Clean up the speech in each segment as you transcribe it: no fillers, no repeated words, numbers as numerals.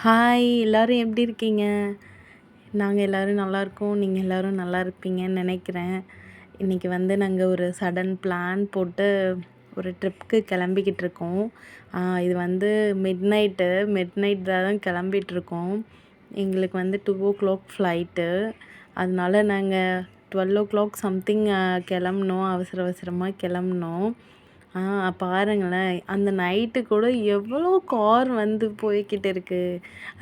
Hi! எல்லாரும் எப்படி இருக்கீங்க? நாங்க எல்லாரும் நல்லாயிருக்கோம். நீங்க எல்லாரும் நல்லா இருப்பீங்கன்னு நெனைக்கிறேன். இன்னைக்கு வந்து நாங்க ஒரு சடன் பிளான் போட்டு ஒரு ட்ரிப்க்கு கிளம்பிக்கிட்டு இருக்கோம். இது வந்து மிட் நைட் தான் கிளம்பிட்டுருக்கோம். எங்களுக்கு வந்து 2:00 ஃப்ளைட்டு. அதனால நாங்க 12:00 சம்திங் கிளம்புனோம். அவசர அவசரமா கிளம்புனோம். ஆ பாருங்களேன், அந்த நைட்டு கூட எவ்வளோ கார் வந்து போய்க்கிட்டு இருக்கு.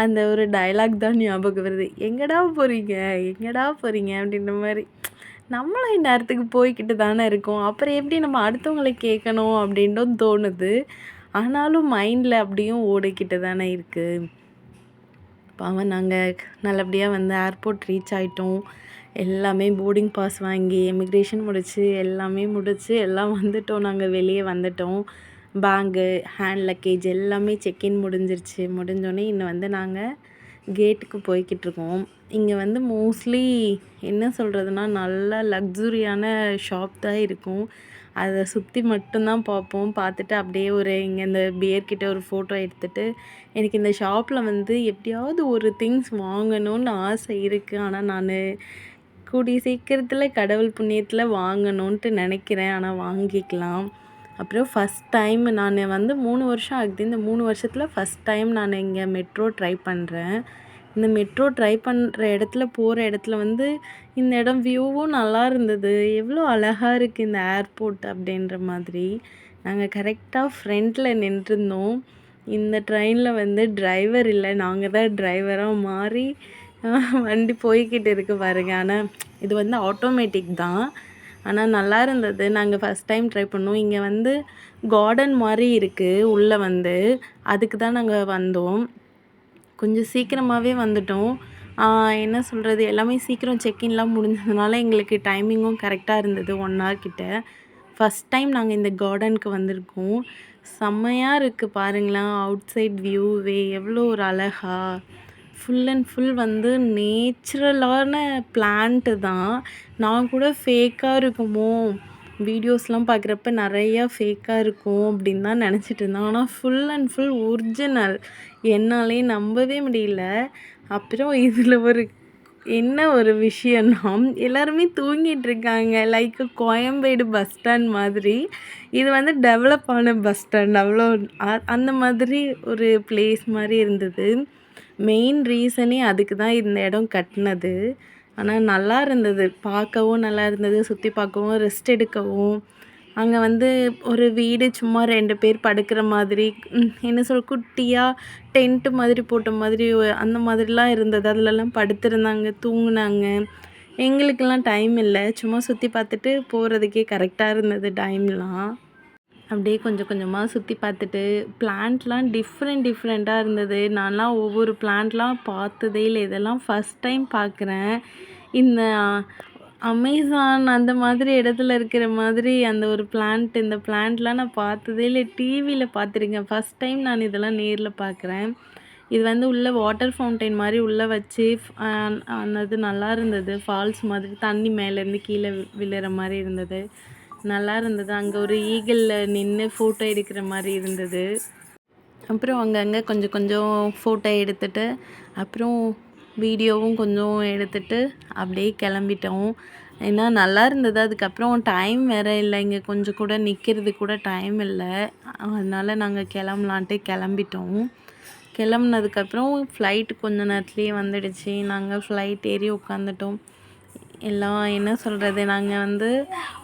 அந்த ஒரு டயலாக் தான் ஞாபகம் வருது. "எங்கடா போறீங்க? எங்கடா போறீங்க?" அப்படின்ற மாரி. நம்மளும் இந்நேரத்துக்கு போய்க்கிட்டு தானே இருக்கோம். அப்புறம் எப்படி நம்ம அடுத்தவங்கள கேட்கணும் அப்படின்னும் தோணுது. ஆனாலும் மைண்டில அப்படியும் ஓடிக்கிட்டு தானே இருக்கு. பாவம் நாங்க நல்லபடியா வந்து ஏர்போர்ட் ரீச் ஆயிட்டோம். எல்லாமே போர்டிங் பாஸ் வாங்கி, இமிக்ரேஷன் முடிச்சு, எல்லாமே முடிச்சு எல்லாம் வந்துட்டோம். நாங்க வெளிய வந்துட்டோம். பேகு, ஹேண்ட் லக்கேஜ் எல்லாமே செக்இன் முடிஞ்சிருச்சு. முடிஞ்சோனே இன்னும் வந்து நாங்க கேட்டுக்கு போய்க்கிட்டுருக்கோம். இங்க வந்து மோஸ்ட்லி என்ன சொல்றதுன்னா, நல்ல லக்ஸூரியான ஷாப் தான் இருக்கும். அத சுத்தி மட்டும் தான் பார்ப்போம். பார்த்துட்டு அப்படியே இங்க இந்த பியர் கிட்ட ஒரு ஃபோட்டோ எடுத்துட்டு, எனக்கு இந்த ஷாப்ல வந்து எப்படியாவது ஒரு திங்ஸ் வாங்கணும்னு ஆசை இருக்கு. ஆனா நானு கூடிய சீக்கிரத்தில கடவுள் புண்ணியத்தில வாங்கணுன்ட்டு நெனைக்கிறேன். ஆனா வாங்கிக்கலாம். அப்புறம் ஃபர்ஸ்ட் டைம் நானு வந்து 3 வருஷம் ஆகுது. இந்த 3 வருஷத்தில ஃபர்ஸ்ட் டைம் நானு இங்க மெட்ரோ ட்ரை பண்றேன். இந்த மெட்ரோ ட்ரை பண்ற இடத்துல போற இடத்துல வந்து இந்த இடம் வியூவும் நல்லா இருந்தது. எவ்வளோ அழகா இருக்கு இந்த ஏர்போர்ட் அப்படின்ற மாதிரி. நாங்க கரெக்ட்டா ஃப்ரண்ட்ல நின்றுருந்தோம். இந்த ட்ரெயின்ல வந்து டிரைவர் இல்ல. நாங்க தான் டிரைவரா மாறி வண்டி போய்க்கிட்டு இருக்கு பாருங்க. ஆனா இது வந்து ஆட்டோமேட்டிக் தான். ஆனா நல்லா இருந்தது. நாங்க ஃபர்ஸ்ட் டைம் ட்ரை பண்ணோம். இங்க வந்து கார்டன் மாரி இருக்கு. உள்ள வந்து அதுக்கு தான் நாங்க வந்தோம். கொஞ்சம் சீக்கிரமாவே வந்துட்டோம். என்ன சொல்றது, எல்லாமே சீக்கிரம் செக்இன்லாம் முடிஞ்சதுனால எங்களுக்கு டைமிங்கும் கரெக்ட்டா இருந்தது. 1 ஹவர் கிட்ட. ஃபர்ஸ்ட் டைம் நாங்க இந்த கார்டனுக்கு வந்திருக்கோம். செம்மையா இருக்கு பாருங்களேன், அவுட் சைட் வியூவே எவ்வளோ ஒரு அழகா! ஃபுல் அண்ட் ஃபுல் வந்து நேச்சுரலான பிளான்ட்டு தான். நான் கூட ஃபேக்கா இருக்குமோ, வீடியோஸ்லாம் பார்க்குறப்ப நெறையா ஃபேக்கா இருக்கும் அப்படின்னு தான் நெனச்சிட்டு இருந்தேன். ஆனா ஃபுல் அண்ட் ஃபுல் ஒரிஜினல். என்னாலயே நம்பவே முடியல. அப்புறம் இதில என்ன ஒரு விஷயம்னா, எல்லாருமே தூங்கிட்டு இருக்காங்க. லைக் கோயம்பேடு பஸ் ஸ்டாண்ட் மாதிரி. இது வந்து டெவலப் ஆன பஸ் ஸ்டாண்ட். அவ்வளோ அந்த மாதிரி ஒரு பிளேஸ் மாரி இருந்தது. மெயின் ரீசனே அதுக்கு தான் இந்த இடம் கட்டுனது. ஆனா நல்லா இருந்தது. பார்க்கவும் நல்லா இருந்தது. சுத்தி பார்க்கவும், ரெஸ்ட் எடுக்கவும். அங்க வந்து ஒரு வீடு சும்மா 2 பேர் படுக்கிற மாதிரி, என்ன குட்டியா டென்ட் மாதிரி போட்ட மாதிரி அந்த மாதிரிலாம் இருந்தது. அதுலலாம் படுத்திருந்தாங்க, தூங்குனாங்க. எங்களுக்கெல்லாம் டைம் இல்ல. சும்மா சுத்தி பார்த்துட்டு போறதுக்கே கரெக்ட்டா இருந்தது டைம்லாம். அப்படியே கொஞ்சம் கொஞ்சமா சுத்தி பார்த்துட்டு, பிளான்ட்லாம் டிஃப்ரெண்ட்டா இருந்தது. நான்லாம் ஒவ்வொரு பிளான்ட்லாம் பார்த்ததே இல்ல. இதெல்லாம் ஃபர்ஸ்ட் டைம் பார்க்குறேன். இந்த அமேசான் அந்த மாதிரி இடத்துல இருக்கிற மாதிரி அந்த ஒரு இந்த பிளான்ட்லாம் நான் பார்த்ததே இல்ல. டிவில பார்த்துருக்கேன். ஃபர்ஸ்ட் டைம் நான் இதெல்லாம் நேர்ல பார்க்குறேன். இது வந்து உள்ள வாட்டர் ஃபவுண்டைன் மாரி உள்ள வச்சு அந்த இது நல்லா இருந்தது. ஃபால்ஸ் மாதிரி தண்ணி மேலேருந்து கீழ விழுற மாரி இருந்தது. நல்லா இருந்தது. அங்க ஒரு ஈகிள் நின்னு ஃபோட்டோ எடுக்கிற மாரி இருந்தது. அப்புறம் அங்கங்க கொஞ்சம் கொஞ்சம் ஃபோட்டோ எடுத்துட்டு, அப்புறம் வீடியோவும் கொஞ்சம் எடுத்துட்டு அப்படியே கிளம்பிட்டோம். ஏன்னா நல்லா இருந்தது. அதுக்கப்புறம் டைம் வேற இல்ல. இங்க கொஞ்சம் கூட நிக்கிறதுக்கு கூட டைம் இல்ல. அதனால நாங்க கிளம்பலான்ட்டு கிளம்பிட்டோம். கிளம்புனதுக்கப்புறம் ஃப்ளைட் கொஞ்ச நேரத்துலயே வந்துடுச்சு. நாங்க ஃப்ளைட் ஏறி உட்காந்துட்டோம். எல்லாம் என்ன சொல்றது, நாங்க வந்து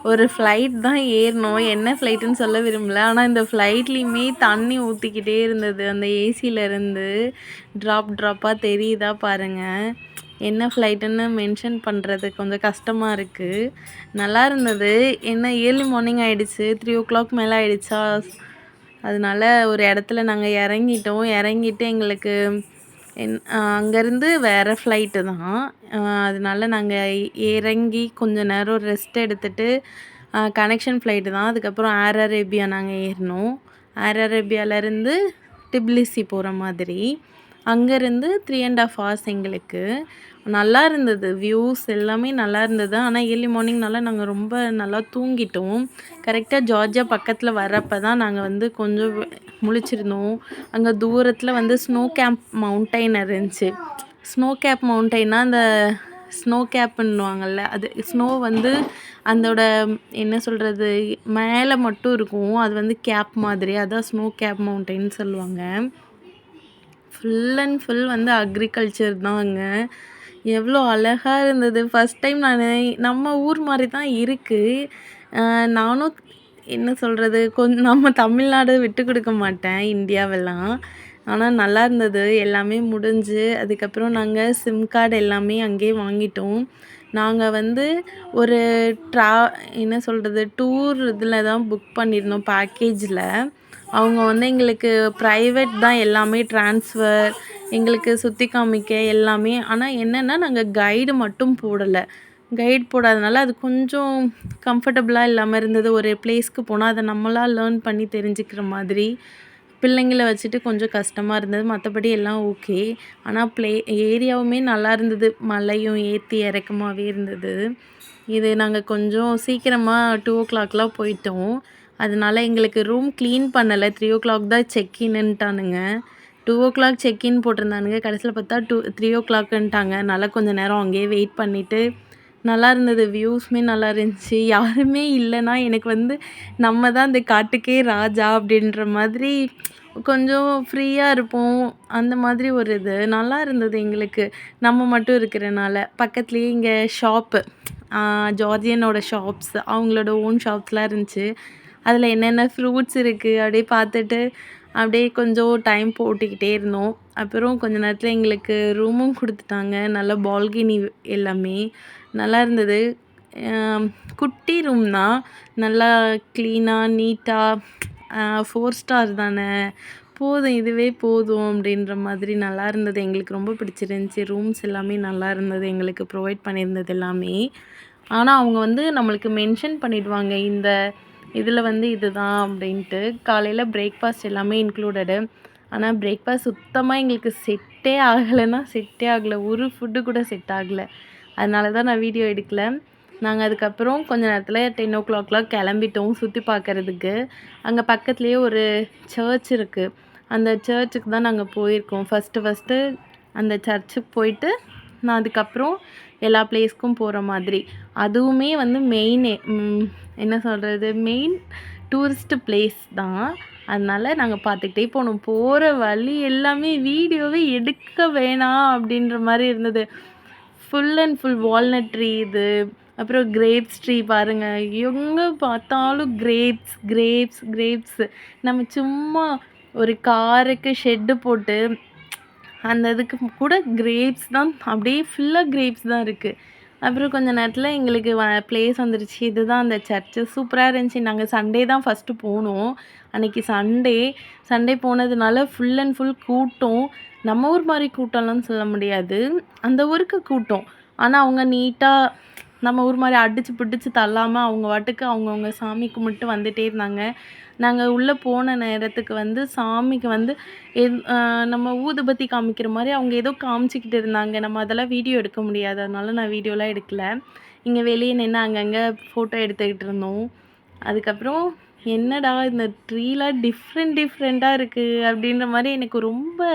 ஒரு ஃப்ளைட் தான் ஏறினோம். என்ன ஃப்ளைட்டுன்னு சொல்ல விரும்பல. ஆனா இந்த ஃப்ளைட்லேயுமே தண்ணி ஊத்திக்கிட்டே இருந்தது. அந்த ஏசிலேருந்து ட்ராப்பா தெரியுதா பாருங்க. என்ன ஃப்ளைட்டுன்னு மென்ஷன் பண்ணுறது கொஞ்சம் கஷ்டமா இருக்கு. நல்லா இருந்தது. என்ன ஏர்லி மார்னிங் ஆயிடுச்சு. 3:00 மேல ஆயிடுச்சா, அதனால ஒரு இடத்துல நாங்க இறங்கிட்டோம். இறங்கிட்டு எங்களுக்கு அங்கேருந்து வேறு ஃப்ளைட்டு தான். அதனால நாங்க இறங்கி கொஞ்ச நேரம் ரெஸ்ட் எடுத்துட்டு, கனெக்ஷன் ஃப்ளைட்டு தான். அதுக்கப்புறம் ஏர் அரேபியா நாங்க ஏறினோம். ஏர் அரேபியாலேருந்து டிபிலிசி போகிற மாதிரி. அங்கேருந்து 3½ ஹார்ஸ் எங்களுக்கு. நல்லா இருந்தது. வியூஸ் எல்லாமே நல்லா இருந்தது. ஆனால் ஏர்லி மார்னிங்னால நாங்கள் ரொம்ப நல்லா தூங்கிட்டோம். கரெக்டாக ஜார்ஜியா பக்கத்தில் வர்றப்ப தான் நாங்கள் வந்து கொஞ்சம் முழிச்சிருந்தோம். அங்கே தூரத்தில் வந்து ஸ்னோ கேம்ப் மவுண்டைன் இருந்துச்சு. ஸ்னோ கேப் மவுண்டைன்னா அந்த ஸ்னோ கேப்புன்னுவாங்கள்ல, அது ஸ்னோ வந்து அதோட என்ன சொல்கிறது, மேலே மட்டும் இருக்கும். அது வந்து கேப் மாதிரி, அதான் ஸ்னோ கேப் மவுண்டைன்னு சொல்லுவாங்க. ஃபுல் அண்ட் ஃபுல் வந்து அக்ரிகல்ச்சர் தான் அங்கே. எவ்வளோ அழகாக இருந்தது. ஃபஸ்ட் டைம் நம்ம ஊர் மாதிரி தான் இருக்குது. நானும் என்ன சொல்கிறது, நம்ம தமிழ்நாடு விட்டு கொடுக்க மாட்டேன், இந்தியாவெல்லாம். ஆனால் நல்லா இருந்தது. எல்லாமே முடிஞ்சு அதுக்கப்புறம் நாங்கள் சிம் கார்டு எல்லாமே அங்கேயே வாங்கிட்டோம். நாங்கள் வந்து ஒரு என்ன சொல்கிறது, டூர் இதில் தான் புக் பண்ணியிருந்தோம், பேக்கேஜில். அவங்க வந்து எங்களுக்கு ப்ரைவேட் தான் எல்லாமே, ட்ரான்ஸ்ஃபர் எங்களுக்கு சுற்றி காமிக்க எல்லாமே. ஆனால் என்னென்னா நாங்கள் கைடு மட்டும் போடலை. கைட் போடாதனால அது கொஞ்சம் கம்ஃபர்டபுளாக இல்லாமல் இருந்தது. ஒரு பிளேஸ்க்கு போனால் அதை நம்மளாக லேர்ன் பண்ணி தெரிஞ்சுக்கிற மாதிரி பிள்ளைங்கள வச்சுட்டு கொஞ்சம் கஷ்டமாக இருந்தது. மற்றபடி எல்லாம் ஓகே. ஆனால் ஏரியாவுமே நல்லா இருந்தது. மலையும் ஏற்றி இறக்கமாகவே இருந்தது. இது நாங்கள் கொஞ்சம் சீக்கிரமாக 2:00 போயிட்டோம். அதனால எங்களுக்கு ரூம் க்ளீன் பண்ணலை. 3:00 தான் செக்இன்னுட்டானுங்க. 2:00 செக்இன் போட்டிருந்தானுங்க. கடைசியில் பார்த்தா 3:00ன்ட்டாங்க. அதனால் கொஞ்சம் நேரம் அங்கேயே வெயிட் பண்ணிவிட்டு நல்லா இருந்தது. வியூஸுமே நல்லா இருந்துச்சு. யாருமே இல்லைன்னா எனக்கு வந்து நம்ம தான் இந்த காட்டுக்கே ராஜா அப்படின்ற மாதிரி கொஞ்சம் ஃப்ரீயாக இருப்போம். அந்த மாதிரி ஒரு இது நல்லா இருந்தது எங்களுக்கு, நம்ம மட்டும் இருக்கிறனால. பக்கத்துலேயே இங்கே ஷாப்பு, ஜார்ஜியனோட ஷாப்ஸ், அவங்களோட ஓன் ஷாப்ஸ்லாம் இருந்துச்சு. அதில் என்னென்ன ஃப்ரூட்ஸ் இருக்குது அப்படியே பார்த்துட்டு அப்படியே கொஞ்சம் டைம் போட்டுக்கிட்டே இருந்தோம். அப்புறம் கொஞ்ச நேரத்தில் எங்களுக்கு ரூமும் கொடுத்துட்டாங்க. நல்ல பால்கனி எல்லாமே நல்லா இருந்தது. குட்டி ரூம் தான், நல்லா க்ளீனாக நீட்டாக. 4 ஸ்டார் தானே, போதும் இதுவே போதும் அப்படின்ற மாதிரி நல்லா இருந்தது. எங்களுக்கு ரொம்ப பிடிச்சிருந்துச்சி. ரூம்ஸ் எல்லாமே நல்லா இருந்தது, எங்களுக்கு ப்ரொவைட் பண்ணியிருந்தது எல்லாமே. ஆனால் அவங்க வந்து நம்மளுக்கு மென்ஷன் பண்ணிடுவாங்க இந்த இதில் வந்து இதுதான் அப்படின்ட்டு. காலையில் பிரேக்ஃபாஸ்ட் எல்லாமே இன்க்ளூடடு. ஆனால் பிரேக்ஃபாஸ்ட் சுத்தமாக எங்களுக்கு செட்டே ஆகலை. ஒரு ஃபுட்டு கூட செட் ஆகலை. அதனால தான் நான் வீடியோ எடுக்கலை. நாங்கள் அதுக்கப்புறம் கொஞ்ச நேரத்தில் 10:00 கிளம்பிட்டோம் சுற்றி பார்க்குறதுக்கு. அங்கே பக்கத்துலேயே ஒரு சர்ச் இருக்குது. அந்த சர்ச்சுக்கு தான் நாங்கள் போயிருக்கோம். ஃபஸ்ட்டு அந்த சர்ச்சுக்கு போயிட்டு நான் அதுக்கப்புறம் எல்லா பிளேஸ்க்கும் போகிற மாதிரி. அதுவுமே வந்து என்ன சொல்கிறது, மெயின் டூரிஸ்ட்டு பிளேஸ் தான். அதனால் நாங்கள் பார்த்துக்கிட்டே போனோம். போகிற வழி எல்லாமே வீடியோவே எடுக்க வேணாம் அப்படின்ற மாதிரி இருந்தது. Full and full walnut tree இது. அப்புறம் கிரேப்ஸ் ட்ரீ பாருங்கள், எங்கே பார்த்தாலும் கிரேப்ஸ். நம்ம சும்மா ஒரு காருக்கு ஷெட்டு போட்டு அந்த இதுக்கு கூட கிரேப்ஸ் தான், அப்படியே ஃபுல்லாக கிரேப்ஸ் தான் இருக்குது. அப்புறம் கொஞ்ச நேரத்தில் எங்களுக்கு பிளேஸ் வந்துருச்சு. இதுதான் அந்த சர்ச்சு. சூப்பராக இருந்துச்சு. நாங்கள் சண்டே தான் ஃபஸ்ட்டு போனோம். அன்றைக்கி சண்டே போனதுனால ஃபுல் அண்ட் ஃபுல் கூட்டம். நம்ம ஊர் மாதிரி கூட்டம்லாம் சொல்ல முடியாது, அந்த ஊருக்கு கூட்டம். ஆனால் அவங்க நீட்டாக நம்ம ஊர் மாதிரி அடித்து பிடிச்சி தள்ளாமல் அவங்க வாட்டுக்கு அவங்கவுங்க சாமி கும்பிட்டு வந்துகிட்டே இருந்தாங்க. நாங்கள் உள்ளே போன நேரத்துக்கு வந்து சாமிக்கு வந்து நம்ம ஊதுபத்தி காமிக்கிற மாதிரி அவங்க ஏதோ காமிச்சிக்கிட்டு இருந்தாங்க. நம்ம அதெல்லாம் வீடியோ எடுக்க முடியாது, அதனால நான் வீடியோலாம் எடுக்கலை. இங்கே வெளியே நின்று அங்கங்கே ஃபோட்டோ எடுத்துக்கிட்டு இருந்தோம். அதுக்கப்புறம் என்னடா இந்த ட்ரீலாம் டிஃப்ரெண்ட்டாக இருக்குது அப்படின்ற மாதிரி எனக்கு ரொம்ப,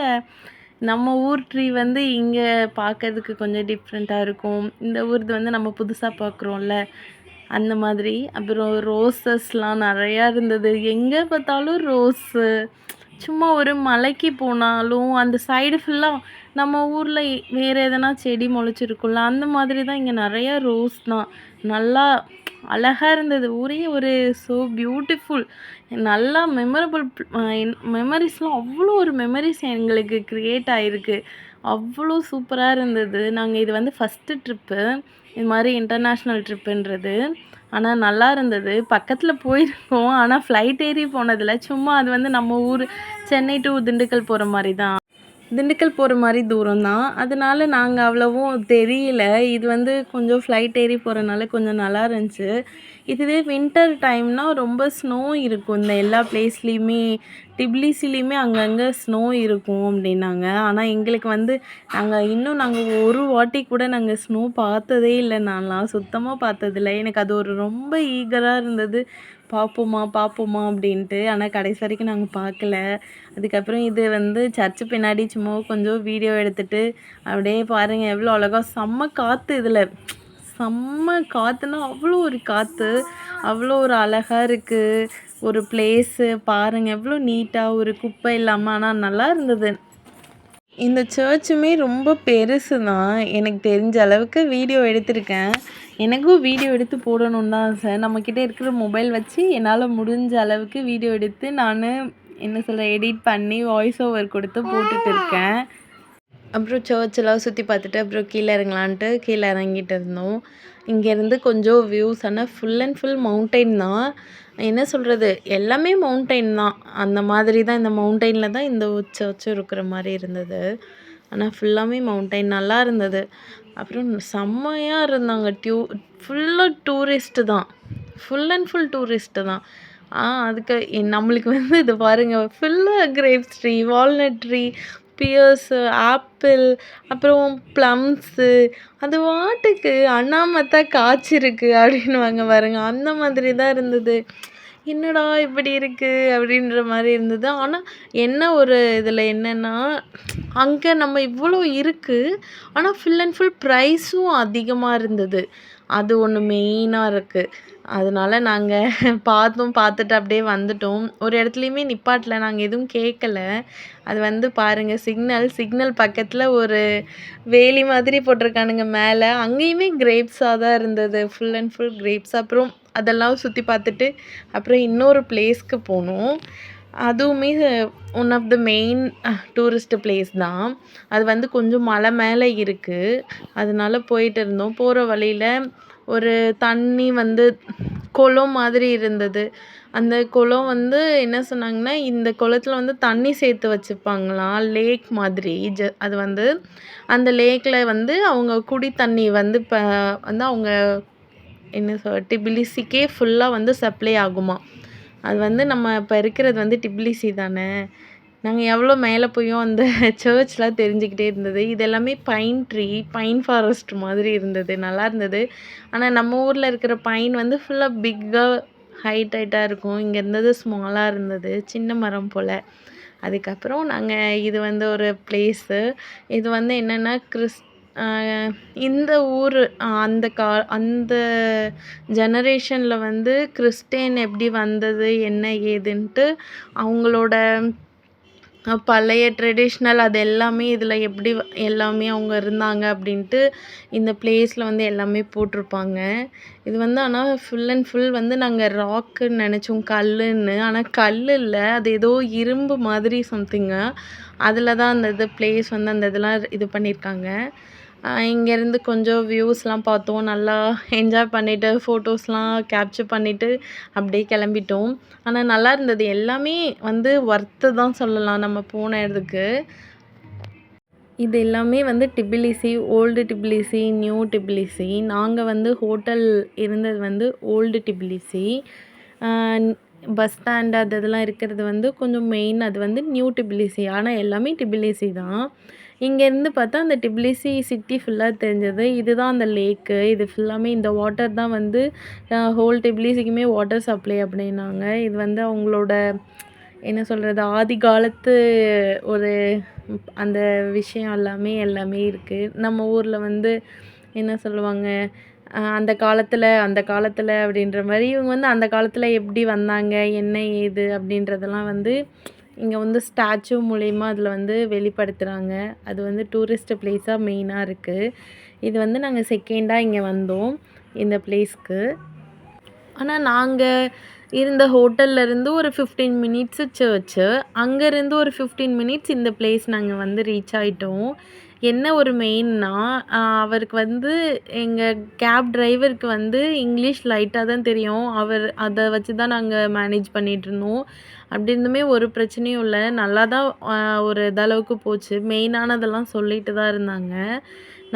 நம்ம ஊர் ட்ரீ வந்து இங்கே பார்க்கறதுக்கு கொஞ்சம் டிஃப்ரெண்ட்டாக இருக்கும். இந்த ஊர்து வந்து நம்ம புதுசாக பார்க்குறோம்ல, அந்த மாதிரி. அப்புறம் ரோஸஸ்லாம் நிறையா இருந்தது. எங்கே பார்த்தாலும் ரோஸு. சும்மா ஒரு மலைக்கு போனாலும் அந்த சைடு ஃபுல்லாக நம்ம ஊரில் வேறு எதனா செடி முளைச்சிருக்கும்ல, அந்த மாதிரி தான் இங்கே நிறையா ரோஸ் தான். நல்லா அழகாக இருந்தது. ஊரே ஒரு ஸோ பியூட்டிஃபுல். நல்லா மெமரிஸ்லாம் அவ்வளோ ஒரு மெமரிஸ் எங்களுக்கு க்ரியேட் ஆகிருக்கு. அவ்வளோ சூப்பராக இருந்தது. நாங்கள் இது வந்து ஃபஸ்ட்டு ட்ரிப்பு, இது மாதிரி இன்டர்நேஷ்னல் ட்ரிப்புன்றது. ஆனால் நல்லா இருந்தது. பக்கத்தில் போயிருக்கோம், ஆனால் ஃப்ளைட் ஏறி போனதில்ல. சும்மா அது வந்து நம்ம ஊர் சென்னை டு திண்டுக்கல் போகிற மாதிரி தான். திண்டுக்கல் போகிற மாதிரி தூரம் தான். அதனால நாங்கள் அவ்வளவும் தெரியல. இது வந்து கொஞ்சம் ஃப்ளைட் ஏறி போகிறனால கொஞ்சம் நல்லா இருந்துச்சு. இதுவே வின்டர் டைம்னால் ரொம்ப ஸ்னோ இருக்கும் இந்த எல்லா பிளேஸ்லேயுமே. டிபிலிசிலையுமே அங்கங்கே ஸ்னோ இருக்கும் அப்படின்னாங்க. ஆனால் எங்களுக்கு வந்து நாங்கள் ஒரு வாட்டி கூட நாங்கள் ஸ்னோ பார்த்ததே இல்லை. நான்லாம் சுத்தமாக பார்த்ததில்ல. எனக்கு அது ஒரு ரொம்ப ஈகராக இருந்தது. பார்ப்போமா பார்ப்போமா அப்படின்ட்டு. ஆனால் கடைசி வரைக்கும் நாங்கள் பார்க்கல. அதுக்கப்புறம் இது வந்து சர்ச்சு பின்னாடி சும்மா கொஞ்சம் வீடியோ எடுத்துட்டு அப்படியே பாருங்கள் எவ்வளோ அழகா செம்ம காற்று இதில். செம்ம காற்றுனா அவ்வளோ ஒரு காற்று, அவ்வளோ ஒரு அழகாக இருக்குது ஒரு பிளேஸு. பாருங்கள் எவ்வளோ நீட்டாக ஒரு குப்பை இல்லாமல். ஆனால் நல்லா இருந்தது. இந்த சர்ச்சுமே ரொம்ப பெருசு தான். எனக்கு தெரிஞ்ச அளவுக்கு வீடியோ எடுத்திருக்கேன். எனக்கும் வீடியோ எடுத்து போடணுன்னு தான் ஆசை. நம்மக்கிட்ட இருக்கிற மொபைல் வச்சு என்னால் முடிஞ்ச அளவுக்கு வீடியோ எடுத்து நான் எடிட் பண்ணி வாய்ஸ் ஓவர் கொடுத்து போட்டுட்டு இருக்கேன். அப்புறம் சர்ச்செல்லாம் சுற்றி பார்த்துட்டு அப்புறம் கீழே இறங்கலான்ட்டு கீழே இறங்கிட்டு இருந்தோம். இங்கேருந்து கொஞ்சம் வியூஸ், ஆனால் ஃபுல் அண்ட் ஃபுல் மவுண்டைன் தான். என்ன சொல்கிறது, எல்லாமே மவுண்டைன் தான். அந்த மாதிரி தான் இந்த மவுண்டைனில் தான் இந்த சர்ச்சும் இருக்கிற மாதிரி இருந்தது. ஆனால் ஃபுல்லாமே மவுண்டைன் நல்லா இருந்தது. அப்புறம் செம்மையாக இருந்தாங்க. ஃபுல்லாக டூரிஸ்ட்டு தான். ஃபுல் அண்ட் ஃபுல் டூரிஸ்ட்டு தான். அதுக்கு நம்மளுக்கு வந்து இது பாருங்கள் ஃபுல்லாக grapes tree, walnut tree, bears, apple, அப்புறம் ப்ளம்ஸு, அது பாட்டுக்கு அண்ணாமத்தா காய்ச்சிருக்கு அப்படின்னுவாங்க பாருங்க. அந்த மாதிரி தான் இருந்தது. என்னடா இப்படி இருக்குது அப்படின்ற மாதிரி இருந்தது. ஆனால் என்ன ஒரு இதில் என்னென்னா, அங்கே நம்ம இவ்வளோ இருக்குது, ஆனால் ஃபுல் அண்ட் ஃபுல் ப்ரைஸும் அதிகமாக இருந்தது. அது ஒன்று மெயினாக இருக்குது. அதனால நாங்கள் பார்த்துட்டு அப்படியே வந்துட்டோம். ஒரு இடத்துலையுமே நிப்பாட்டல. நாங்கள் எதுவும் கேட்கல. அது வந்து பாருங்கள் சிக்னல் பக்கத்தில் ஒரு வேலி மாதிரி போட்டிருக்கானுங்க மேலே. அங்கேயுமே கிரேப்ஸாக தான் இருந்தது. Full and full grapes. அப்புறம் அதெல்லாம் சுற்றி பார்த்துட்டு அப்புறம் இன்னொரு பிளேஸ்க்கு போனோம். அதுவுமே one of the main tourist place தான். அது வந்து கொஞ்சம் மலை மேலே இருக்குது. அதனால போயிட்டு இருந்தோம். போகிற வழியில் ஒரு தண்ணி வந்து குளம் மாதிரி இருந்தது. அந்த குளம் வந்து என்ன சொன்னாங்கன்னா, இந்த குளத்துல வந்து தண்ணி சேர்த்து வச்சுப்பாங்களாம். லேக் மாதிரி. அது வந்து அந்த லேக்ல வந்து அவங்க குடி தண்ணி வந்து வந்து அவங்க டிபிலிசிக்கே ஃபுல்லாக வந்து சப்ளை ஆகுமா. அது வந்து நம்ம இப்போ இருக்கிறது வந்து டிபிலிசி தானே. நாங்கள் எவ்வளோ மேலே போயும் அந்த சர்ச்லாம் தெரிஞ்சுக்கிட்டே இருந்தது. இது எல்லாமே பைன் ஃபாரஸ்ட் மாதிரி இருந்தது. நல்லா இருந்தது. ஆனால் நம்ம ஊரில் இருக்கிற பைன் வந்து ஃபுல்லாக பிக்காக ஹைட்டாக இருக்கும். இங்கே இருந்தது ஸ்மாலாக இருந்தது. சின்ன மரம் போல். அதுக்கப்புறம் நாங்கள் இது வந்து ஒரு பிளேஸு. இது வந்து என்னென்னா இந்த ஊர் அந்த ஜெனரேஷனில் வந்து கிறிஸ்டியன் எப்படி வந்தது என்ன ஏதுன்ட்டு அவங்களோட பழைய ட்ரெடிஷ்னல் அது எல்லாமே இதில் எப்படி எல்லாமே அவங்க இருந்தாங்க அப்படின்ட்டு இந்த பிளேஸில் வந்து எல்லாமே போட்டிருப்பாங்க. இது வந்து ஆனால் ஃபுல் அண்ட் ஃபுல் வந்து நாங்கள் ராக்குன்னு நினச்சோம், கல்லுன்னு. ஆனால் கல் இல்லை, அது ஏதோ இரும்பு மாதிரி சம்திங்கு. அதில் தான் அந்த பிளேஸ் வந்து அந்த இதெல்லாம் இது பண்ணியிருக்காங்க. இங்கேருந்து கொஞ்சம் வியூஸ்லாம் பார்த்தோம். நல்லா என்ஜாய் பண்ணிவிட்டு ஃபோட்டோஸ்லாம் கேப்சர் பண்ணிவிட்டு அப்படியே கிளம்பிட்டோம். ஆனால் நல்லா இருந்தது. எல்லாமே வந்து ஒர்த்து தான் சொல்லலாம் நம்ம போன இடத்துக்கு. இது எல்லாமே வந்து Tbilisi, old Tbilisi, new Tbilisi. நாங்கள் வந்து ஹோட்டல் இருந்தது வந்து ஓல்டு டிபிலிசி. பஸ் ஸ்டாண்ட் இதெல்லாம் இருக்கிறது வந்து கொஞ்சம் மெயின், அது வந்து நியூ டிபிலிசி. ஆனால் எல்லாமே டிபிலிசி தான். இங்கேருந்து பார்த்தா அந்த டிபிலிசி சிட்டி ஃபுல்லாக தெரிஞ்சது. இதுதான் அந்த லேக்கு. இது ஃபுல்லாமே இந்த வாட்டர் தான் வந்து ஹோல் டிபிலிசிக்குமே வாட்டர் சப்ளை அப்படின்னாங்க. இது வந்து அவங்களோட என்ன சொல்கிறது, ஆதி காலத்து ஒரு அந்த விஷயம் எல்லாமே இருக்குது. நம்ம ஊரில் வந்து என்ன சொல்லுவாங்க, அந்த காலத்தில் அப்படின்ற மாதிரி இவங்க வந்து அந்த காலத்தில் எப்படி வந்தாங்க, என்ன ஏது அப்படின்றதெல்லாம் வந்து இங்கே வந்து ஸ்டாச்சு மூலிமா அதில் வந்து வெளிப்படுத்துகிறாங்க. அது வந்து டூரிஸ்ட் பிளேஸாக மெயினாக இருக்குது. இது வந்து நாங்கள் செகண்டாக இங்கே வந்தோம் இந்த பிளேஸ்க்கு. ஆனால் நாங்கள் இருந்த ஹோட்டல்லேருந்து ஒரு 15 மினிட்ஸு சர்ச்சு. அங்கேருந்து ஒரு 15 மினிட்ஸ் இந்த பிளேஸ் நாங்கள் வந்து ரீச் ஆகிட்டோம். என்ன ஒரு மெயின்னா, அவருக்கு வந்து எங்கள் கேப் டிரைவருக்கு வந்து இங்கிலீஷ் லைட்டாக தான் தெரியும். அதை வச்சு தான் நாங்கள் மேனேஜ் பண்ணிகிட்ருந்தோம். அப்படி இருந்துமே ஒரு பிரச்சனையும் இல்லை. நல்லா தான் ஒரு இதளவுக்கு போச்சு. மெயினானதெல்லாம் சொல்லிட்டு தான் இருந்தாங்க.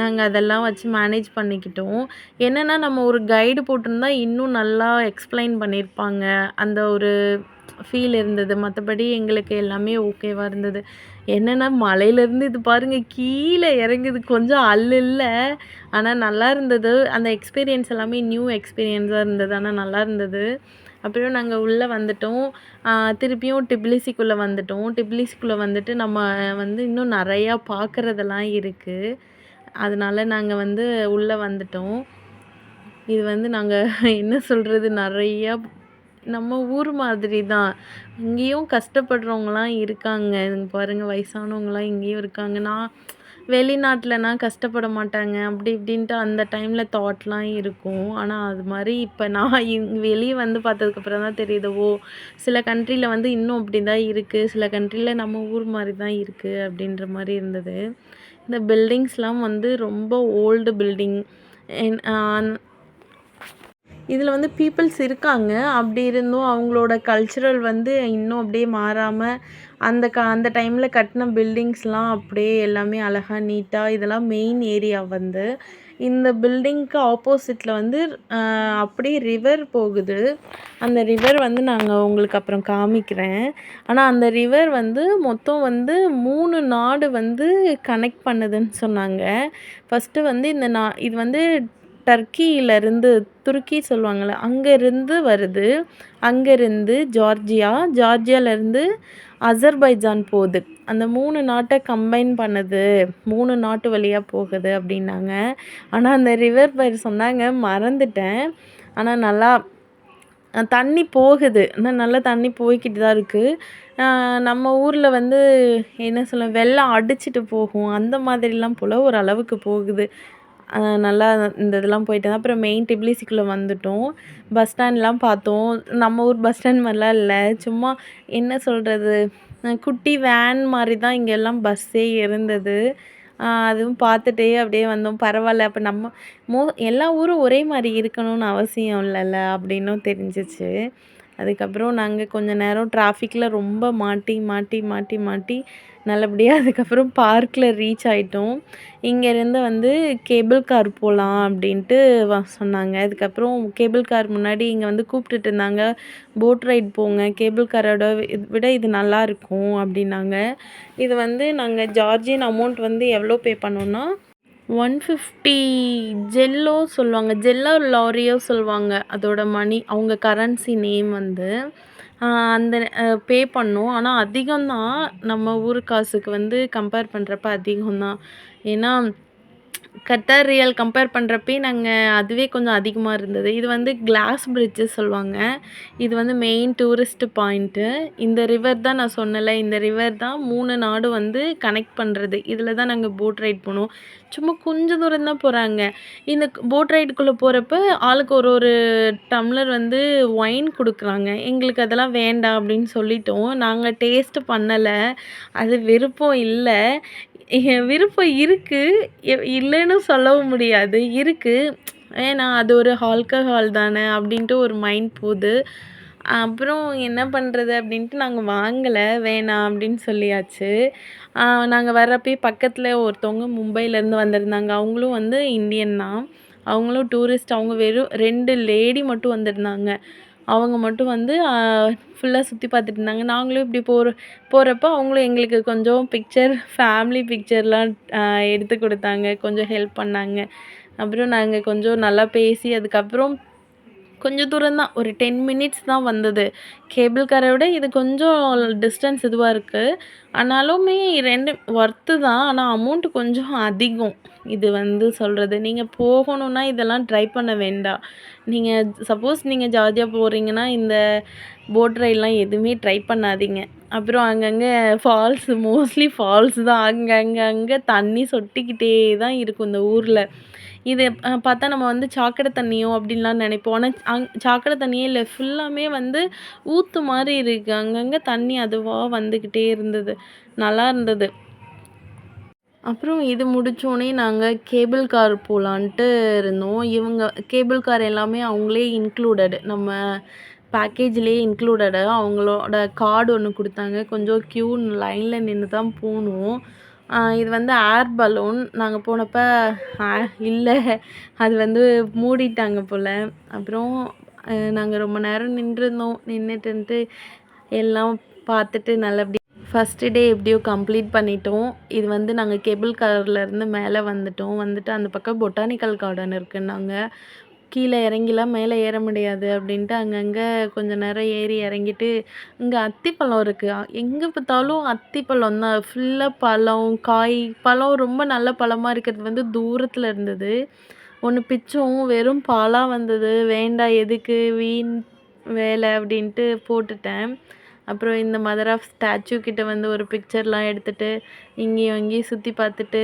நாங்கள் அதெல்லாம் வச்சு மேனேஜ் பண்ணிக்கிட்டோம். என்னென்னா நம்ம ஒரு கைடு போட்டிருந்தா இன்னும் நல்லா எக்ஸ்பிளைன் பண்ணியிருப்பாங்க. அந்த ஒரு ஃபீல் இருந்தது. மத்தபடி எங்களுக்கு எல்லாமே ஓகேவா இருந்தது. என்னன்னா மலையிலேருந்து இது பாருங்க கீழ இறங்குது. கொஞ்சம் இல்ல. ஆனா நல்லா இருந்தது. அந்த எக்ஸ்பீரியன்ஸ் எல்லாமே நியூ எக்ஸ்பீரியன்ஸா இருந்தது. ஆனா நல்லா இருந்தது. அப்புறம் நாங்க உள்ள வந்துட்டோம். ஆ திருப்பியும் டிபிலிசிக்குள்ள வந்துட்டோம். டிபிலிசிக்குள்ள வந்துட்டு நம்ம வந்து இன்னும் நெறையா பார்க்குறதெல்லாம் இருக்கு. அதனால நாங்க வந்து உள்ள வந்துட்டோம். இது வந்து நாங்க என்ன சொல்றது, நெறையா நம்ம ஊர் மாதிரி தான். இங்கேயும் கஷ்டப்படுறவங்கலாம் இருக்காங்க. இங்க பாருங்க வயசானவங்கலாம் இங்கேயும் இருக்காங்க. வெளிநாட்லனா கஷ்டப்பட மாட்டாங்க. அப்படி இப்படின்ட்டு அந்த டைம்ல தாட்லாம் இருக்கும். ஆனா அது மாரி இப்ப நான் வெளிய வந்து பார்த்ததுக்கப்புறம் தான் தெரியுது. ஓ! சில கண்ட்ரில வந்து இன்னும் அப்படி தான் இருக்கு. சில கண்ட்ரில நம்ம ஊர் மாரி தான் இருக்கு அப்படின்ற மாரி இருந்தது. இந்த பில்டிங்ஸ்லாம் வந்து ரொம்ப ஓல்டு பில்டிங். என் அ இதில வந்து பீப்பிள்ஸ் இருக்காங்க. அப்படி இருந்தும் அவங்களோட கல்ச்சுரல் வந்து இன்னும் அப்படியே மாறாம, அந்த டைம்ல கட்டின பில்டிங்ஸ்லாம் அப்படியே எல்லாமே அழகா நீட்டா இதெல்லாம் மெயின் ஏரியா வந்து. இந்த பில்டிங்க்கு ஆப்போசிட்ல வந்து அப்படியே ரிவர் போகுது. அந்த ரிவர் வந்து நாங்க உங்களுக்கு அப்புறம் காமிக்கிறேன். ஆனா அந்த ரிவர் வந்து மொத்தம் வந்து 3 நாடு வந்து கனெக்ட் பண்ணுதுன்னு சொன்னாங்க. ஃபர்ஸ்ட்டு வந்து இது வந்து டர்க்கியிலருந்து துருக்கி சொல்லுவாங்கல்ல, அங்கேருந்து வருது. அங்கேருந்து ஜார்ஜியா, ஜார்ஜியாலேருந்து அசர்பைஜான் போகுது. அந்த 3 நாட்ட கம்பைன் பண்ணுது. 3 நாட்டு வழியா போகுது அப்டின்னாங்க. ஆனா அந்த ரிவர் பேர் சொன்னாங்க, மறந்துட்டேன். ஆனா நல்லா தண்ணி போகுது. நல்லா தண்ணி போய்க்கிட்டு தான் இருக்கு. நம்ம ஊர்ல வந்து என்ன சொல்ல, வெள்ளம் அடிச்சுட்டு போகும். அந்த மாதிரிலாம் போல ஓரளவுக்கு போகுது. நல்லா இந்த இதெல்லாம் போயிட்டு அப்புறம் மெயின் டிபிலிசிக்குள்ள வந்துட்டோம். பஸ் ஸ்டாண்ட்லாம் பார்த்தோம். நம்ம ஊர் பஸ் ஸ்டாண்ட் மாரிலாம் இல்ல. சும்மா என்ன சொல்றது, குட்டி வேன் மாரி தான் இங்கெல்லாம் பஸ்ஸே இருந்தது. அதுவும் பார்த்துட்டே அப்படியே வந்தோம். பரவால்ல அப்ப நம்ம மோ எல்லா ஊரும் ஒரே மாரி இருக்கணும்னு அவசியம் இல்லல்ல அப்படின்னும் தெரிஞ்சுச்சு. அதுக்கப்புறம் நாங்க கொஞ்ச நேரம் டிராஃபிக்ல ரொம்ப மாட்டி, மாட்டி, மாட்டி, மாட்டி நல்லபடியா அதுக்கப்புறம் பார்க்ல ரீச் ஆயிட்டோம். இங்கேருந்து வந்து கேபிள் கார் போலாம் அப்படின்ட்டு சொன்னாங்க. அதுக்கப்புறம் கேபிள் கார் முன்னாடி இங்க வந்து கூப்பிட்டுட்டு இருந்தாங்க. போட் ரைட் போங்க. கேபிள் காரோட விட இது நல்லாயிருக்கும் அப்படின்னாங்க. இது வந்து நாங்க ஜார்ஜியன் அமௌண்ட் வந்து எவ்வளோ பே பண்ணோம்னா, 150 ஜெல்லோ சொல்லுவாங்க. ஜெல்லோ லாரியோ சொல்லுவாங்க. அதோட மணி அவங்க கரன்சி நேம் வந்து. அந்த பே பண்ணோம். ஆனா அதிகம் தான். நம்ம ஊர் காசுக்கு வந்து கம்பேர் பண்றப்ப அதிகம் தான். ஏன்னா கத்தார் ரியல் கம்பேர் பண்ணுறப்பயே அதுவே கொஞ்சம் அதிகமா இருந்தது. இது வந்து கிளாஸ் பிரிட்ஜு சொல்லுவாங்க. இது வந்து மெயின் டூரிஸ்ட் பாயிண்ட்டு. இந்த ரிவர் தான் நான் சொன்னேன்ல, இந்த ரிவர் தான் 3 நாடு வந்து கனெக்ட் பண்ணுறது. இதில தான் நாங்க போட் ரைட் போனோம். சும்மா கொஞ்சம் தூரம் தான் போறாங்க. இந்த போட் ரைடுக்குள்ள போறப்ப ஆளுக்கு ஒரு ஒரு டம்ளர் வந்து ஒயின் குடுக்குறாங்க. எங்களுக்கு அதெல்லாம் வேண்டாம் அப்படின்னு சொல்லிட்டோம். நாங்க டேஸ்ட் பண்ணல. அது விருப்பம் இல்ல. விருப்பம் இருக்கு. இல்லன்னு சொல்லவும் முடியாது. இருக்கு. ஏன்னா அது ஒரு ஆல்கஹால் தானே அப்படின்ட்டு ஒரு மைண்ட் போது. அப்புறம் என்ன பண்ணுறது அப்படின்ட்டு நாங்க வாங்கல. வேணாம் அப்படின்னு சொல்லியாச்சு. நாங்க வர்றப்பயே பக்கத்துல ஒருத்தவங்க மும்பைலேருந்து வந்திருந்தாங்க. அவங்களும் வந்து இந்தியன் தான். அவங்களும் டூரிஸ்ட். அவங்க வெறும் 2 லேடி மட்டும் வந்திருந்தாங்க. அவங்க மட்டும் வந்து ஃபுல்லா சுத்தி பார்த்துட்டு இருந்தாங்க. நாங்களும் இப்படி போறப்போ அவங்களும் எங்களுக்கு கொஞ்சம் ஃபேமிலி பிக்சர்லாம் எடுத்து குடுத்தாங்க. கொஞ்சம் ஹெல்ப் பண்ணாங்க. அப்புறம் நாங்க கொஞ்சம் நல்லா பேசி அதுக்கப்புறம் கொஞ்சம் தூரம் தான். ஒரு 10 மினிட்ஸ் தான் வந்தது. கேபிள் காரை விட இது கொஞ்சம் டிஸ்டன்ஸ் இதுவா இருக்கு. ஆனாலுமே 2 ஒர்த்து தான். ஆனா அமௌண்ட் கொஞ்சம் அதிகம். இது வந்து சொல்றது. நீங்க போகணும்னா இதெல்லாம் ட்ரை பண்ண வேண்டாம். நீங்க சப்போஸ் நீங்க ஜார்ஜியா போறீங்கன்னா, இந்த போட் ரைட்லாம் எதுவுமே ட்ரை பண்ணாதீங்க. அப்புறம் அங்கங்க மோஸ்ட்லி ஃபால்ஸ் தான். அங்க தண்ணி சொட்டிக்கிட்டே தான் இருக்கும் இந்த ஊர்ல. இது பார்த்தா நம்ம வந்து சாக்கடை தண்ணியோ அப்படின்லாம் நினைப்போம். ஆனா சாக்கடை தண்ணியே இல்ல. ஃபுல்லாமே வந்து ஊத்து மாரி இருக்கு. அங்கங்க தண்ணி அதுவா வந்துக்கிட்டே இருந்தது. நல்லா இருந்தது. அப்புறம் இது முடிச்சோனே நாங்க கேபிள் கார் போலான்ட்டு இருந்தோம். இவங்க கேபிள் கார் எல்லாமே அவங்களே இன்க்ளூடட். நம்ம பேக்கேஜ்லேயே இன்க்ளூடடு. அவங்களோட கார்டு ஒண்ணு குடுத்தாங்க. கொஞ்சம் லைன்ல நின்னு தான் போணும். இது வந்து ஏர் பலூன். நாங்க போனப்ப அ இல்ல. அது வந்து மூடிட்டாங்க போல. அப்புறம் நாங்க ரொம்ப நேரம் நின்றுருந்தோம். நின்னுட்டு எல்லாம் பார்த்துட்டு நல்லபடியா ஃபஸ்ட்டு டே எப்படியோ கம்ப்ளீட் பண்ணிட்டோம். இது வந்து நாங்க கேபிள் கார்லேருந்து மேலே வந்துட்டோம். வந்துட்டு அந்த பக்கம் பொட்டானிக்கல் கார்டன் இருக்குன்னாங்க. கீழே இறங்கிலாம் மேலே ஏற முடியாது அப்படின்ட்டு அங்கங்கே கொஞ்ச நேரம் ஏறி இறங்கிட்டு, இங்கே அத்திப்பழம் இருக்குது. எங்கே பார்த்தாலும் அத்திப்பழம் தான். ஃபுல்லாக பழம், காய், பழம் ரொம்ப நல்ல பழமா இருக்கிறது வந்து தூரத்தில் இருந்தது. ஒன்று பிச்சோம், வெறும் பாலா வந்தது. வேண்டாம் எதுக்கு வீண் வேலை அப்படின்ட்டு போட்டுட்டேன். அப்புறம் இந்த மதர் ஆஃப் ஸ்டாச்சு கிட்ட வந்து ஒரு பிக்சர்லாம் எடுத்துட்டு, இங்கேயும் அங்கேயும் சுற்றி பார்த்துட்டு,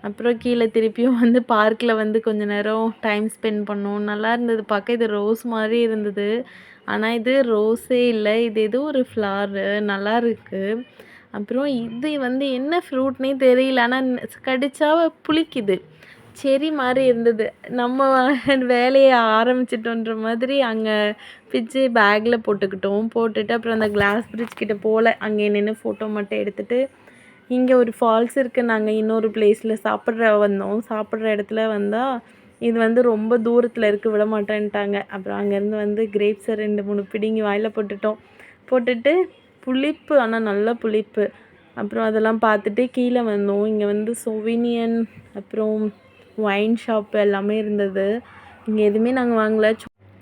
அப்புறம் கீழே திருப்பியும் வந்து பார்க்கில் வந்து கொஞ்ச நேரம் டைம் ஸ்பெண்ட் பண்ணோம். நல்லா இருந்தது பார்க்க. இது ரோஸ் மாதிரி இருந்தது. ஆனால் இது ரோஸே இல்லை. இது ஏதோ ஒரு ஃப்ளாரு. நல்லா இருக்கு. அப்புறம் இது வந்து என்ன ஃப்ரூட்னே தெரியல. ஆனால் கடிச்சா புளிக்குது. செர்ரி மாரி இருந்தது. நம்ம வேலைய ஆரம்பிச்சுட்டோன்ற மாதிரி அங்கே பிச்சு பேக்கில் போட்டுக்கிட்டோம். போட்டுட்டு அப்புறம் அந்த கிளாஸ் பிரிட்ஜ் கிட்ட போகல. அங்கே நின்று ஃபோட்டோ மட்டும் எடுத்துட்டு, இங்கே ஒரு ஃபால்ஸ் இருக்குது. நாங்கள் இன்னொரு பிளேஸில் வந்தோம். சாப்பிட்ற இடத்துல வந்தா, இது வந்து ரொம்ப தூரத்தில் இருக்குது, விட மாட்டேன்ட்டாங்க. அப்புறம் அங்கேருந்து வந்து கிரேப்ஸை 2, 3 பிடுங்கி வாயில போட்டுட்டோம். போட்டுட்டு புளிப்பு, ஆனால் நல்ல புளிப்பு. அப்புறம் அதெல்லாம் பார்த்துட்டு கீழே வந்தோம். இங்கே வந்து சொவினியன், அப்புறம் ஒயின் ஷாப் எல்லாமே இருந்தது. இங்கே எதுவுமே நாங்கள் வாங்கல.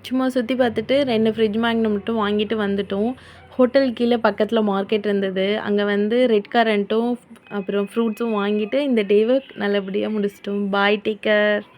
சும்மா சுற்றி பார்த்துட்டு 2 ஃப்ரிட்ஜ் மேக்னெட் மட்டும் வாங்கிட்டு வந்துட்டோம். ஹோட்டல் கீழே பக்கத்தில் மார்க்கெட் இருந்தது. அங்கே வந்து ரெட் கரண்ட்டும் அப்புறம் ஃப்ரூட்ஸும் வாங்கிட்டு இந்த டேவை நல்லபடியாக முடிச்சிட்டோம். பாய், டேக் கேர்.